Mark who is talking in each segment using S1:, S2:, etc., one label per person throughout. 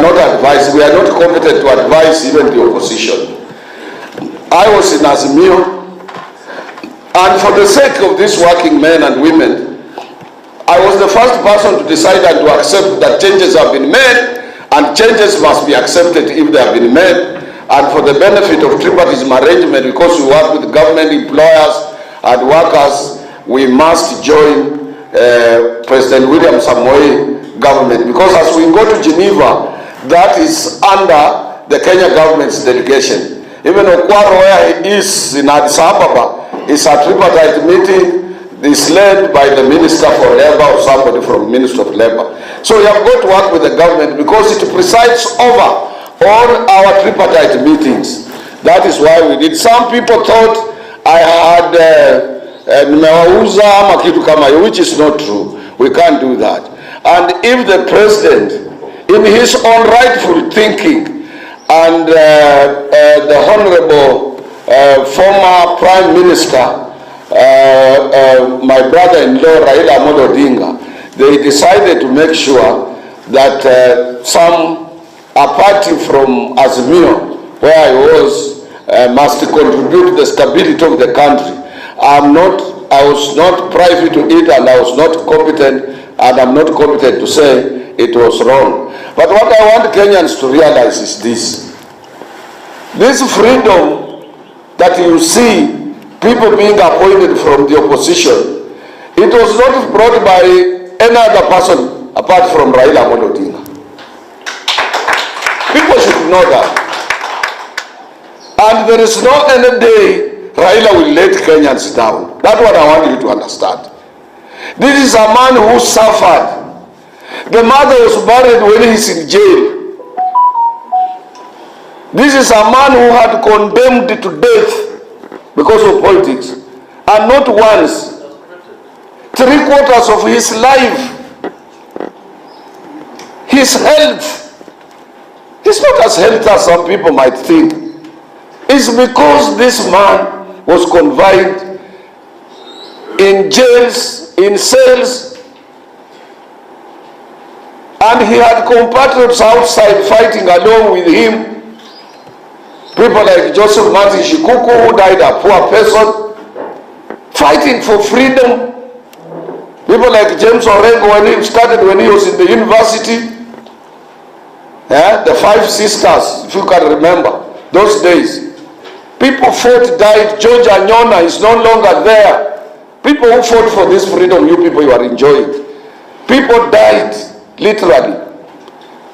S1: cannot advise. We are not competent to advise even the opposition. I was in Azimio, and for the sake of these working men and women, I was the first person to decide and to accept that changes have been made, and changes must be accepted if they have been made. And for the benefit of tripartism arrangement, because we work with government employers and workers, we must join President William Samoei government. Because as we go to Geneva, that is under the Kenya government's delegation. Even Okwaro, where he is in Addis Ababa, is a tripartite meeting. Is led by the Minister for Labor or somebody from Ministry of Labor. So we have got to work with the government because it presides over all our tripartite meetings. That is why we did. Some people thought I had nimewauza ama kitu kama hiyo, which is not true. We can't do that. And if the president, in his own rightful thinking, and the Honorable former Prime Minister, my brother-in-law Raila Amollo Odinga, they decided to make sure that some a party from Azimio, where I was, must contribute to the stability of the country. I was not privy to it, and I was not competent, and I'm not competent to say it was wrong. But what I want Kenyans to realize is this. This freedom that you see people being appointed from the opposition, it was not brought by any other person apart from Raila Amollo Odinga. People should know that. And there is no any day Raila will let Kenyans down. That's what I want you to understand. This is a man who suffered. The mother was buried when he's in jail. This is a man who had condemned to death because of politics, and not once. 3/4 of his life, his health is not as healthy as some people might think. It's because this man was confined in jails, in cells, and he had compatriots outside fighting along with him. People like Joseph Martin Shikuku, who died a poor person, fighting for freedom. People like James Orengo, when he started, when he was in the university. The Five Sisters, if you can remember, those days. People fought, died. George Anyona is no longer there. People who fought for this freedom, you people, you are enjoying. People died, literally.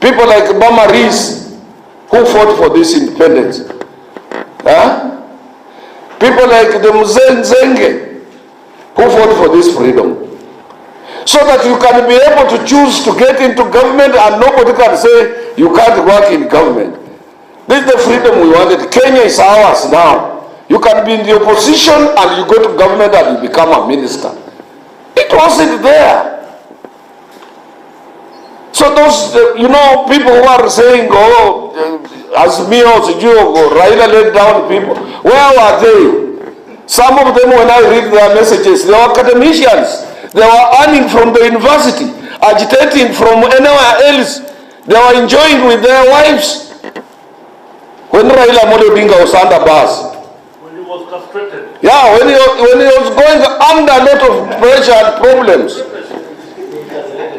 S1: People like Mama Rees, who fought for this independence. People like the Mzenge, who fought for this freedom. So that you can be able to choose to get into government, and nobody can say you can't work in government. This is the freedom we wanted. Kenya is ours now. You can be in the opposition and you go to government and you become a minister. It wasn't there. So those, people who are saying, Azimio, Raila let down people, where were they? Some of them, when I read their messages, they were academicians. They were earning from the university, agitating from anywhere else. They were enjoying with their wives. When Raila Amollo Odinga was under bars.
S2: When he was castrated.
S1: Yeah, when he was going under a lot of pressure and problems.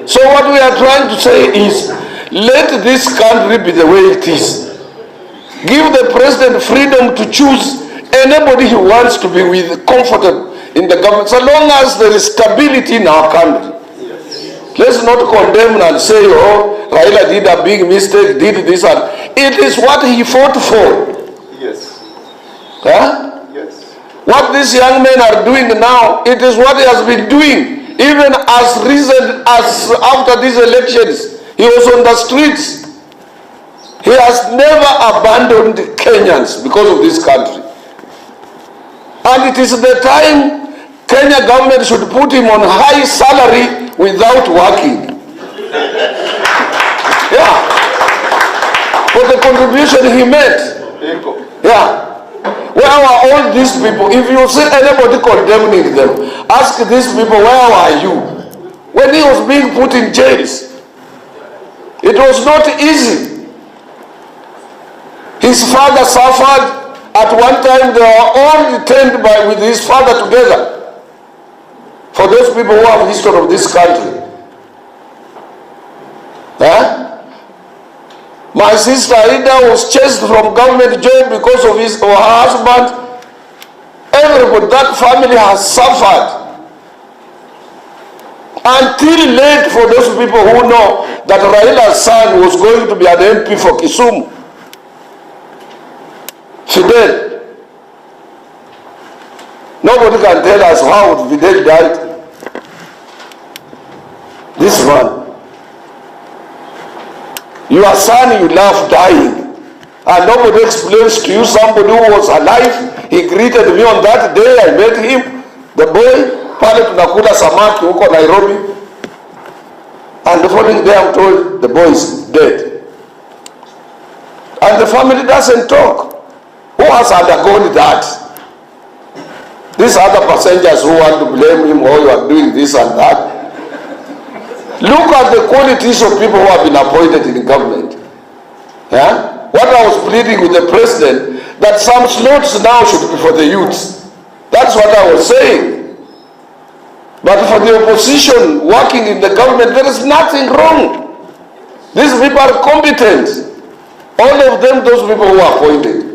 S1: So what we are trying to say is, let this country be the way it is. Give the president freedom to choose anybody he wants to be with, comfortable in the government, so long as there is stability in our country. Let's not condemn and say, Raila did a big mistake, did this and it is what he fought for.
S3: Yes.
S1: Yes. What these young men are doing now, it is what he has been doing. Even as recent as after these elections, he was on the streets. He has never abandoned Kenyans because of this country. And it is the time Kenya government should put him on high salary without working. Yeah. For the contribution he made. Yeah. Where were all these people? If you see anybody condemning them, ask these people, where were you? When he was being put in jails. It was not easy. His father suffered. At one time, they were all detained with his father together. For those people who have history of this country. My sister Ida was chased from government job because of his or her husband. Everybody, that family has suffered. Until late, for those people who know that Raila's son was going to be an MP for Kisumu. Fidel. Nobody can tell us how Fidel died. This man. Your son you love dying. And nobody explains to you somebody who was alive. He greeted me on that day. I met him. The boy. Pale tunakula samaki huko Nairobi. And the following day I'm told the boy is dead. And the family doesn't talk. Who has undergone that? These other passengers who want to blame him, oh, you are doing this and that. Look at the qualities of people who have been appointed in government. Yeah? What I was pleading with the president, that some slots now should be for the youths. That's what I was saying. But for the opposition working in the government, there is nothing wrong. These people are competent. All of them, those people who are appointed.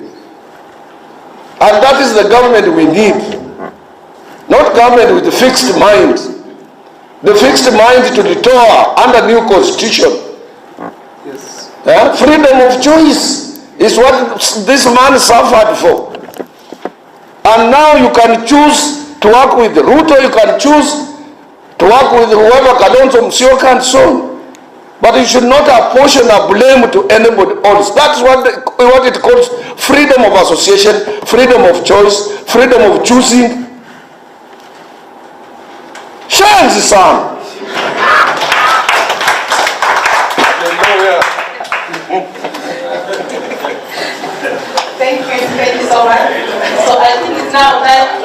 S1: And that is the government we need. Not government with a fixed mind. The fixed mind to detour under new constitution. Yes. Yeah? Freedom of choice is what this man suffered for. And now you can choose to work with Ruto, you can choose to work with whoever, Kalonzo Musyoka and so on. But you should not apportion a blame to anybody else. That's what it calls freedom of association, freedom of choice, freedom of choosing. Shame, son.
S3: Thank you so much. So I think it's now time